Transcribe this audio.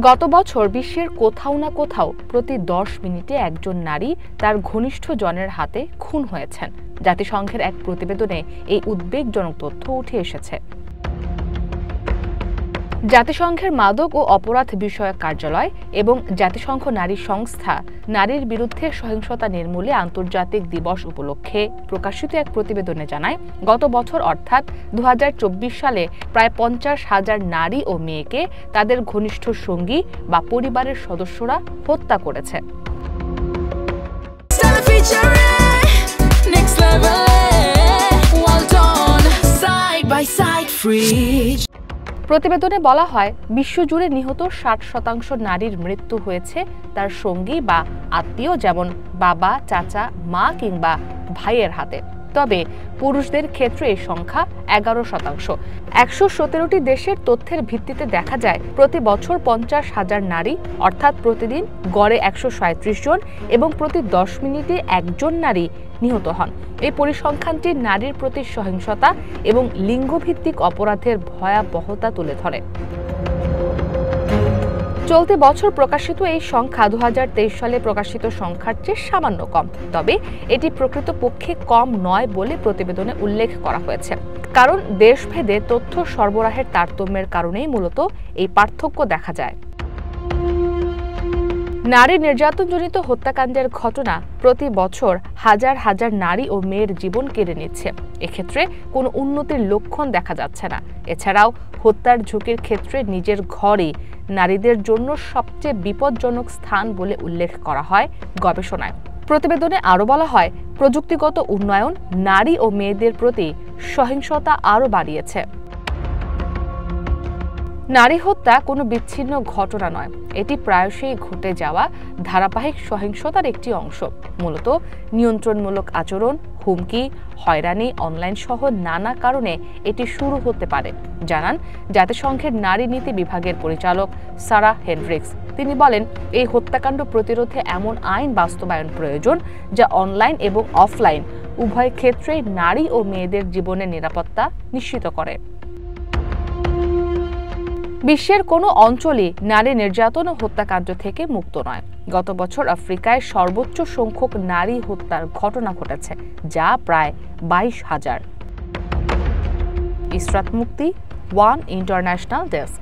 গত বছর বিশ্বের কোথাও না কোথাও প্রতি 10 মিনিটে একজন নারী তার ঘনিষ্ঠ জনের হাতে খুন হয়েছেন। জাতিসংঘের এক প্রতিবেদনে এই উদ্বেগজনক তথ্য উঠে এসেছে। জাতিসংঘের মাদক ও অপরাধ বিষয়ক কার্যালয় এবং জাতিসংঘ নারী সংস্থা নারীর বিরুদ্ধে সহিংসতা নির্মূলে আন্তর্জাতিক দিবস উপলক্ষে প্রকাশিত এক প্রতিবেদনে জানায়, গত বছর অর্থাৎ 2024 সালে প্রায় 50,000 নারী ও মেয়েকে তাদের ঘনিষ্ঠ সঙ্গী বা পরিবারের সদস্যরা হত্যা করেছে। প্রতিবেদনে বলা হয়, বিশ্বজুড়ে নিহত 60% নারীর মৃত্যু হয়েছে তার সঙ্গী বা আত্মীয়, যেমন বাবা, চাচা, মা কিংবা ভাইয়ের হাতে। তবে পুরুষদের ক্ষেত্রে এই সংখ্যা 11%। 117টি দেশের তথ্যের ভিত্তিতে দেখা যায়, প্রতি বছর 50,000 নারী অর্থাৎ প্রতিদিন গড়ে 137 জন এবং প্রতি 10 মিনিটে একজন নারী নিহত হন। এই পরিসংখ্যানটি নারীর প্রতি সহিংসতা এবং লিঙ্গভিত্তিক অপরাধের ভয়াবহতা তুলে ধরে। চলতি বছর প্রকাশিত এই সংখ্যা 2023 সালে প্রকাশিত সংখ্যার চেয়ে সামান্য কম। তবে এটি প্রকৃতপক্ষে কম নয় বলে প্রতিবেদনে উল্লেখ করা হয়েছে, কারণ দেশভেদে তথ্য সরবরাহের তারতম্যের কারণেই মূলত এই পার্থক্য দেখা যায়। নারী নির্যাতনজনিত হত্যাকাণ্ডের ঘটনা প্রতি বছর হাজার হাজার নারী ও মেয়ের জীবন কেড়ে নিচ্ছে। এক্ষেত্রে কোনো উন্নতির লক্ষণ দেখা যাচ্ছে না। এছাড়াও হত্যার ঝুঁকির ক্ষেত্রে নিজের ঘরই নারীদের জন্য সবচেয়ে বিপজ্জনক স্থান বলে উল্লেখ করা হয় গবেষণায়। প্রতিবেদনে আরও বলা হয়, প্রযুক্তিগত উন্নয়ন নারী ও মেয়েদের প্রতি সহিংসতা আরও বাড়িয়েছে। নারী হত্যা কোনো বিচ্ছিন্ন ঘটনা নয়, এটি প্রায়শই ঘটে যাওয়া ধারাবাহিক সহিংসতার একটি অংশ। মূলত নিয়ন্ত্রণমূলক আচরণ, হুমকি, হয়রানি, অনলাইন সহ নানা কারণে এটি শুরু হতে পারে, জানান জাতিসংঘের নারী নীতি বিভাগের পরিচালক সারা হেনড্রিক্স। তিনি বলেন, এই হত্যাকাণ্ড প্রতিরোধে এমন আইন বাস্তবায়ন প্রয়োজন যা অনলাইন এবং অফলাইন উভয় ক্ষেত্রেই নারী ও মেয়েদের জীবনের নিরাপত্তা নিশ্চিত করে। বিশ্বের কোনো অঞ্চলই নারী নির্যাতন ও হত্যাকাণ্ড থেকে মুক্ত নয়। গত বছর আফ্রিকায় সর্বোচ্চ সংখ্যক নারী হত্যার ঘটনা ঘটেছে, যা প্রায় 22,000। ইসরাত মুক্তি, ওয়ান ইন্টারন্যাশনাল ডেস্ক।